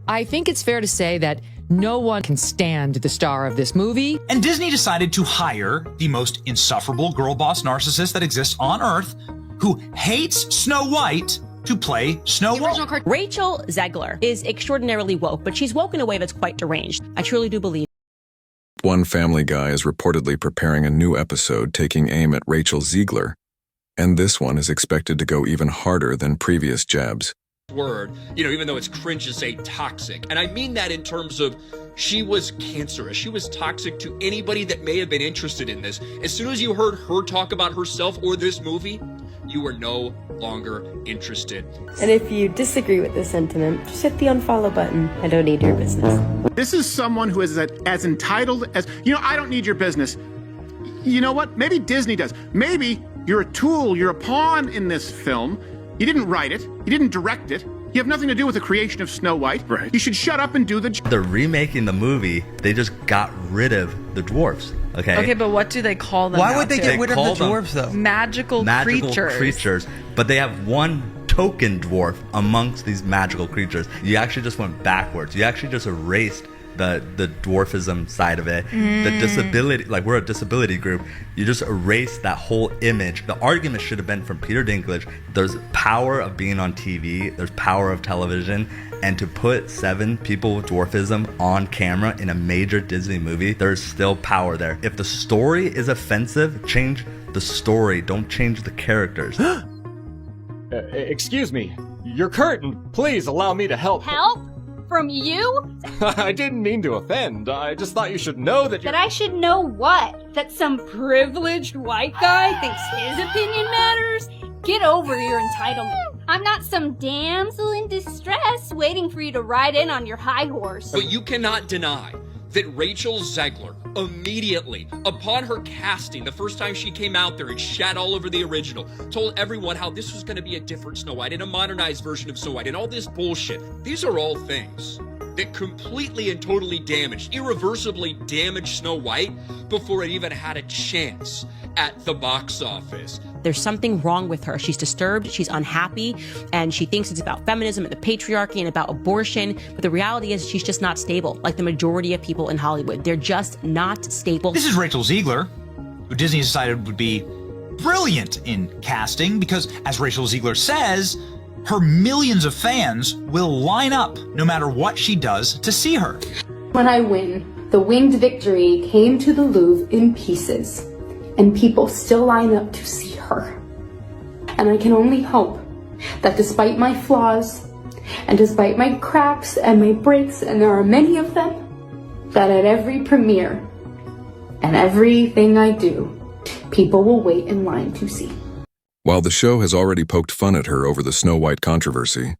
I think it's fair to say that no one can stand the star of this movie. And Disney decided to hire the most insufferable girl boss narcissist that exists on Earth, who hates Snow White, to play Snow White. Rachel Zegler is extraordinarily woke, but she's woke in a way that's quite deranged. I truly do believe. One Family Guy is reportedly preparing a new episode taking aim at Rachel Zegler, and this one is expected to go even harder than previous jabs. Word, even though it's cringe to say toxic. And I mean that in terms of she was cancerous. She was toxic to anybody that may have been interested in this. As soon as you heard her talk about herself or this movie, you were no longer interested. And if you disagree with this sentiment, just hit the unfollow button. I don't need your business. This is someone who is as entitled as, I don't need your business. You know what? Maybe Disney does. Maybe you're a tool, you're a pawn in this film. You didn't write it. You didn't direct it. You have nothing to do with the creation of Snow White. Right. You should shut up and do the job. They're remaking the movie. They just got rid of the dwarfs. Okay, but what do they call them? Why would they get rid of the dwarves, though? Magical creatures. But they have one token dwarf amongst these magical creatures. You actually just went backwards. You actually just erased the dwarfism side of it. The disability, like we're a disability group. You just erase that whole image. The argument should have been from Peter Dinklage. There's power of being on TV. There's power of television. And to put 7 people with dwarfism on camera in a major Disney movie, there's still power there. If the story is offensive, change the story. Don't change the characters. Excuse me. Your curtain. Please allow me to help. Help? From you? I didn't mean to offend. I just thought you should know that That I should know what? That some privileged white guy thinks his opinion matters? Get over your entitlement. I'm not some damsel in distress waiting for you to ride in on your high horse. But you cannot deny that Rachel Zegler immediately, upon her casting, the first time she came out there and shat all over the original, told everyone how this was going to be a different Snow White and a modernized version of Snow White and all this bullshit. These are all things that completely and totally damaged, irreversibly damaged Snow White before it even had a chance at the box office. There's something wrong with her. She's disturbed, she's unhappy, and she thinks it's about feminism and the patriarchy and about abortion. But the reality is she's just not stable, like the majority of people in Hollywood. They're just not stable. This is Rachel Zegler, who Disney decided would be brilliant in casting because, as Rachel Zegler says, her millions of fans will line up no matter what she does to see her. When I win, the winged victory came to the Louvre in pieces, and people still line up to see her. And I can only hope that despite my flaws, and despite my cracks and my breaks, and there are many of them, that at every premiere and everything I do, people will wait in line to see. While the show has already poked fun at her over the Snow White controversy,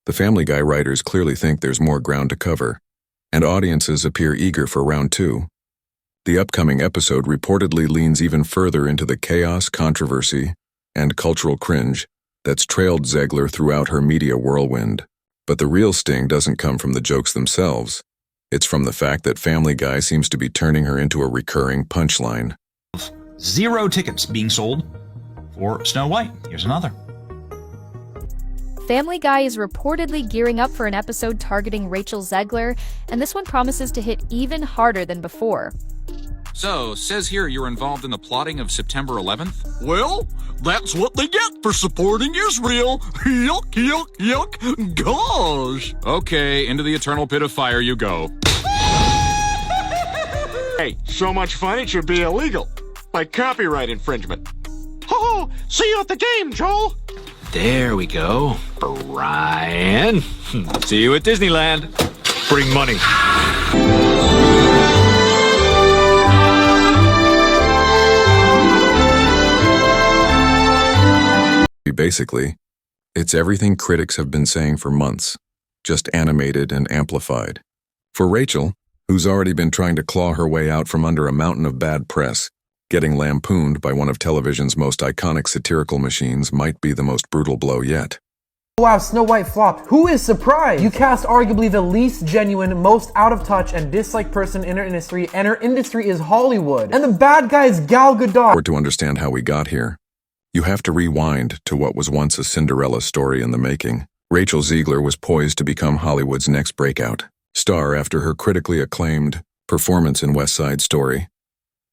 the Family Guy writers clearly think there's more ground to cover, and audiences appear eager for round 2. The upcoming episode reportedly leans even further into the chaos, controversy, and cultural cringe that's trailed Zegler throughout her media whirlwind. But the real sting doesn't come from the jokes themselves. It's from the fact that Family Guy seems to be turning her into a recurring punchline. 0 tickets being sold for Snow White. Here's another. Family Guy is reportedly gearing up for an episode targeting Rachel Zegler, and this one promises to hit even harder than before. So, says here you're involved in the plotting of September 11th? Well, that's what they get for supporting Israel. Yuck, yuck, yuck. Gosh. Okay, into the eternal pit of fire you go. Hey, so much fun it should be illegal. Like copyright infringement. Ho-ho! See you at the game, Joel! There we go. Brian. See you at Disneyland. Bring money. Basically, it's everything critics have been saying for months, just animated and amplified. For Rachel, who's already been trying to claw her way out from under a mountain of bad press, getting lampooned by one of television's most iconic satirical machines might be the most brutal blow yet. Wow, Snow White flopped. Who is surprised? You cast arguably the least genuine, most out of touch, and disliked person in her industry, and her industry is Hollywood. And the bad guy is Gal Gadot. Or to understand how we got here, you have to rewind to what was once a Cinderella story in the making. Rachel Zegler was poised to become Hollywood's next breakout star after her critically acclaimed performance in West Side Story.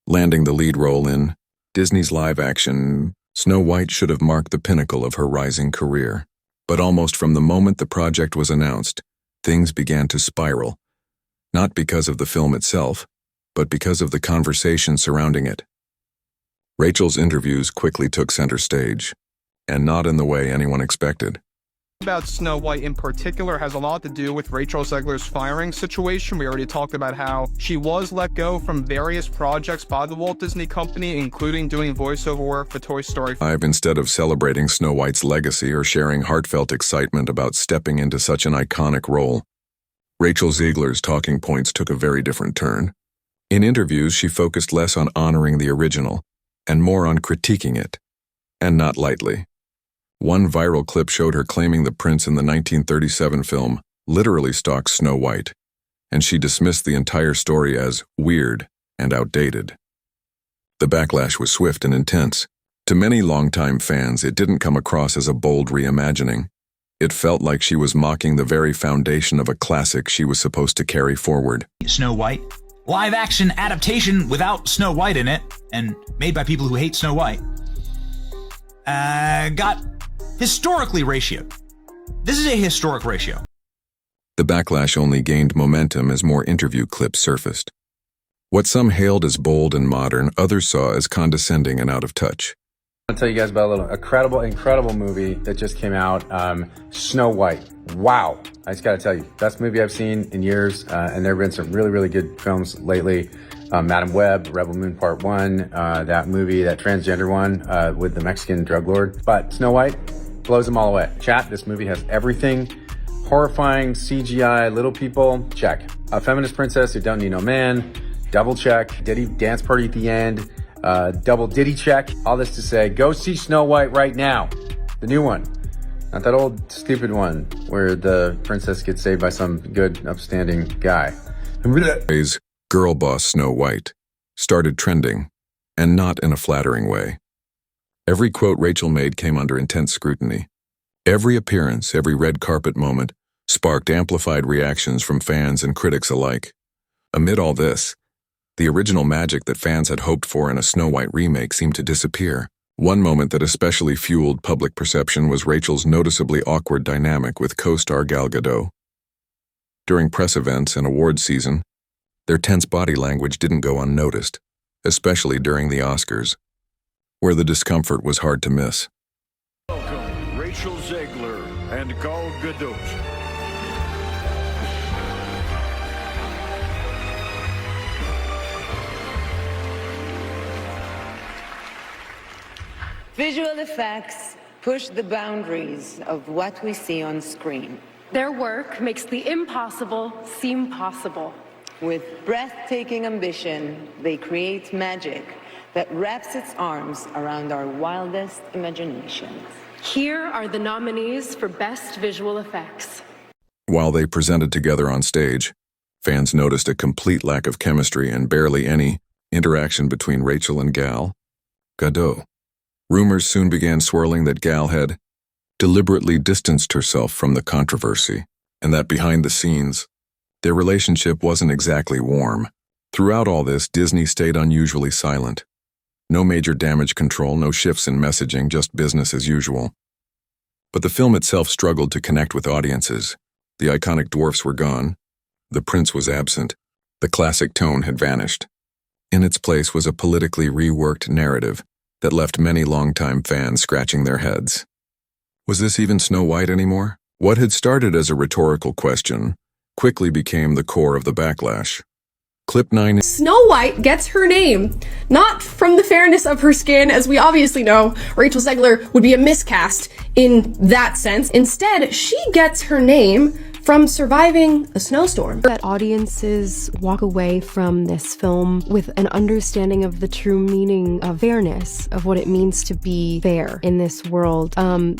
Landing the lead role in Disney's live-action Snow White should have marked the pinnacle of her rising career. But almost from the moment the project was announced, things began to spiral. Not because of the film itself, but because of the conversation surrounding it. Rachel's interviews quickly took center stage, and not in the way anyone expected. About Snow White in particular has a lot to do with Rachel Zegler's firing situation. We already talked about how she was let go from various projects by the Walt Disney Company, including doing voiceover work for Toy Story 5. Instead of celebrating Snow White's legacy or sharing heartfelt excitement about stepping into such an iconic role, Rachel Zegler's talking points took a very different turn. In interviews, she focused less on honoring the original and more on critiquing it, and not lightly. One viral clip showed her claiming the prince in the 1937 film literally stalks Snow White, and she dismissed the entire story as weird and outdated. The backlash was swift and intense. To many longtime fans, it didn't come across as a bold reimagining. It felt like she was mocking the very foundation of a classic she was supposed to carry forward. Snow White, live-action adaptation without Snow White in it, and made by people who hate Snow White, got historically ratioed. This is a historic ratio. The backlash only gained momentum as more interview clips surfaced. What some hailed as bold and modern, others saw as condescending and out of touch. I'll tell you guys about a little incredible movie that just came out, Snow White. Wow. I just gotta tell you, best movie I've seen in years, and there have been some really good films lately. Madam Web, Rebel Moon Part 1, that movie, that transgender one with the Mexican drug lord. But Snow White blows them all away. Chat, this movie has everything. Horrifying, CGI, little people, check. A feminist princess who don't need no man, double check. Diddy dance party at the end, double Diddy check. All this to say, go see Snow White right now. The new one. Not that old stupid one where the princess gets saved by some good, upstanding guy. Today's girl boss Snow White started trending, and not in a flattering way. Every quote Rachel made came under intense scrutiny. Every appearance, every red carpet moment, sparked amplified reactions from fans and critics alike. Amid all this, the original magic that fans had hoped for in a Snow White remake seemed to disappear. One moment that especially fueled public perception was Rachel's noticeably awkward dynamic with co-star Gal Gadot. During press events and awards season, their tense body language didn't go unnoticed, especially during the Oscars, where the discomfort was hard to miss. Welcome, Rachel Zegler and Gal Gadot. Visual effects push the boundaries of what we see on screen. Their work makes the impossible seem possible. With breathtaking ambition, they create magic that wraps its arms around our wildest imaginations. Here are the nominees for Best Visual Effects. While they presented together on stage, fans noticed a complete lack of chemistry and barely any interaction between Rachel and Gal Gadot. Rumors soon began swirling that Gal had deliberately distanced herself from the controversy, and that behind the scenes, their relationship wasn't exactly warm. Throughout all this, Disney stayed unusually silent. No major damage control, no shifts in messaging, just business as usual. But the film itself struggled to connect with audiences. The iconic dwarfs were gone. The prince was absent. The classic tone had vanished. In its place was a politically reworked narrative that left many longtime fans scratching their heads. Was this even Snow White anymore? What had started as a rhetorical question quickly became the core of the backlash. Clip 9. Snow White gets her name, not from the fairness of her skin, as we obviously know Rachel Zegler would be a miscast in that sense. Instead, she gets her name from surviving a snowstorm. That audiences walk away from this film with an understanding of the true meaning of fairness, of what it means to be fair in this world.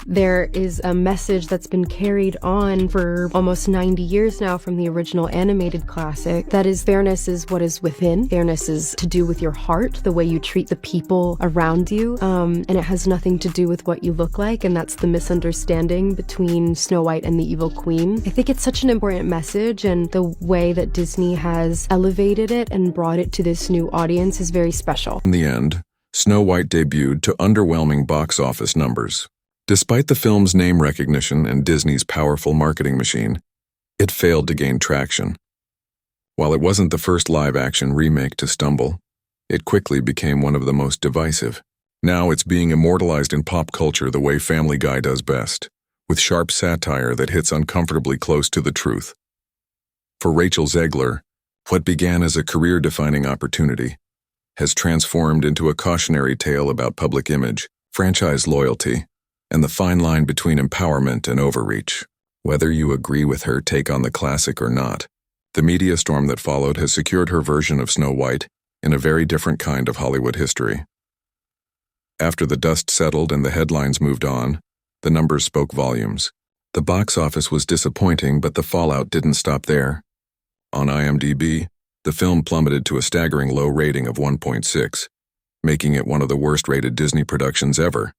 There is a message that's been carried on for almost 90 years now from the original animated classic. That is, fairness is what is within. Fairness is to do with your heart, the way you treat the people around you, and it has nothing to do with what you look like, and that's the misunderstanding between Snow White and the Evil Queen. I think it's such an important message, and the way that Disney has elevated it and brought it to this new audience is very special. In the end, Snow White debuted to underwhelming box office numbers. Despite the film's name recognition and Disney's powerful marketing machine, it failed to gain traction. While it wasn't the first live-action remake to stumble, it quickly became one of the most divisive. Now it's being immortalized in pop culture the way Family Guy does best, with sharp satire that hits uncomfortably close to the truth. For Rachel Zegler, what began as a career-defining opportunity has transformed into a cautionary tale about public image, franchise loyalty, and the fine line between empowerment and overreach. Whether you agree with her take on the classic or not, the media storm that followed has secured her version of Snow White in a very different kind of Hollywood history. After the dust settled and the headlines moved on, the numbers spoke volumes. The box office was disappointing, but the fallout didn't stop there. On IMDb, the film plummeted to a staggering low rating of 1.6, making it one of the worst-rated Disney productions ever.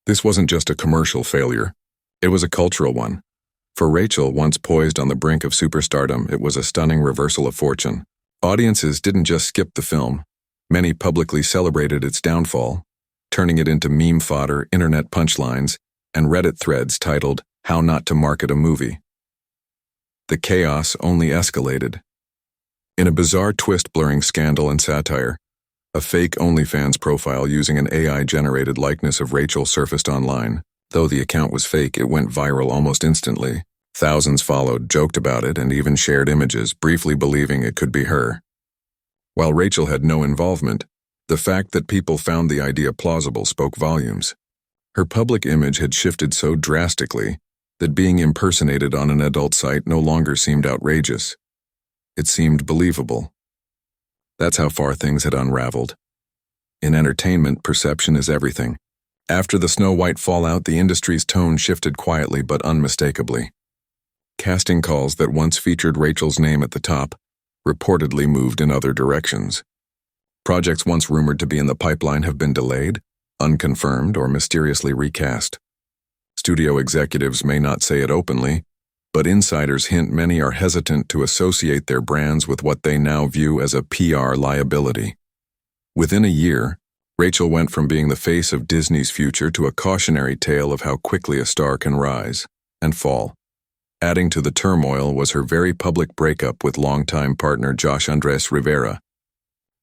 This wasn't just a commercial failure, it was a cultural one. For Rachel, once poised on the brink of superstardom, it was a stunning reversal of fortune. Audiences didn't just skip the film. Many publicly celebrated its downfall, turning it into meme fodder, internet punchlines, and Reddit threads titled, "How Not to Market a Movie." The chaos only escalated. In a bizarre twist-blurring scandal and satire, a fake OnlyFans profile using an AI-generated likeness of Rachel surfaced online. Though the account was fake, it went viral almost instantly. Thousands followed, joked about it, and even shared images, briefly believing it could be her. While Rachel had no involvement, the fact that people found the idea plausible spoke volumes. Her public image had shifted so drastically that being impersonated on an adult site no longer seemed outrageous. It seemed believable. That's how far things had unraveled. In entertainment, perception is everything. After the Snow White fallout, the industry's tone shifted quietly but unmistakably. Casting calls that once featured Rachel's name at the top reportedly moved in other directions. Projects once rumored to be in the pipeline have been delayed, unconfirmed, or mysteriously recast. Studio executives may not say it openly, but insiders hint many are hesitant to associate their brands with what they now view as a PR liability. Within a year, Rachel went from being the face of Disney's future to a cautionary tale of how quickly a star can rise and fall. Adding to the turmoil was her very public breakup with longtime partner Josh Andres Rivera.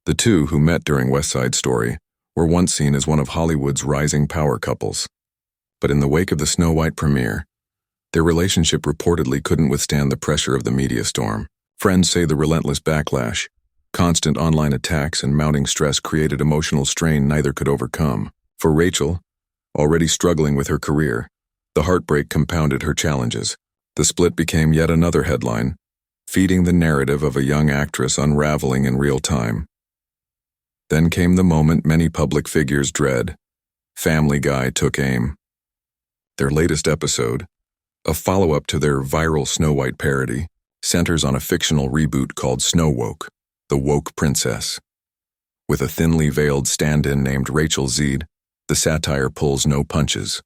The two, who met during West Side Story, were once seen as one of Hollywood's rising power couples. But in the wake of the Snow White premiere, their relationship reportedly couldn't withstand the pressure of the media storm. Friends say the relentless backlash, constant online attacks, and mounting stress created emotional strain neither could overcome. For Rachel, already struggling with her career, the heartbreak compounded her challenges. The split became yet another headline, feeding the narrative of a young actress unraveling in real time. Then came the moment many public figures dread. Family Guy took aim. Their latest episode, a follow-up to their viral Snow White parody, centers on a fictional reboot called Snow Woke, the Woke Princess. With a thinly veiled stand-in named Rachel Zegler, the satire pulls no punches.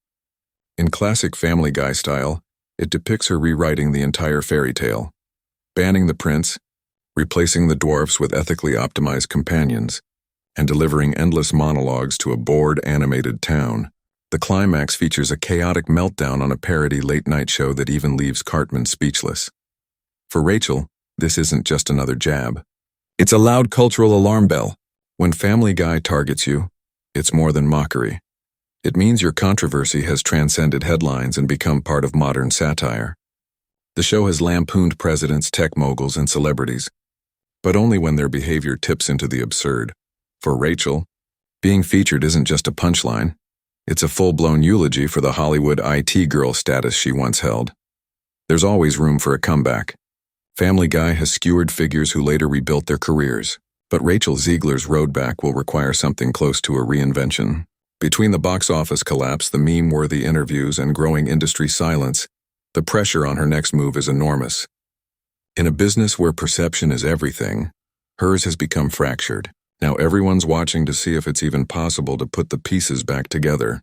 In classic Family Guy style, it depicts her rewriting the entire fairy tale, banning the prince, replacing the dwarfs with ethically optimized companions, and delivering endless monologues to a bored animated town. The climax features a chaotic meltdown on a parody late-night show that even leaves Cartman speechless. For Rachel, this isn't just another jab. It's a loud cultural alarm bell. When Family Guy targets you, it's more than mockery. It means your controversy has transcended headlines and become part of modern satire. The show has lampooned presidents, tech moguls, and celebrities, but only when their behavior tips into the absurd. For Rachel, being featured isn't just a punchline. It's a full-blown eulogy for the Hollywood IT girl status she once held. There's always room for a comeback. Family Guy has skewered figures who later rebuilt their careers, but Rachel Zegler's road back will require something close to a reinvention. Between the box office collapse, the meme-worthy interviews, and growing industry silence, the pressure on her next move is enormous. In a business where perception is everything, hers has become fractured. Now everyone's watching to see if it's even possible to put the pieces back together.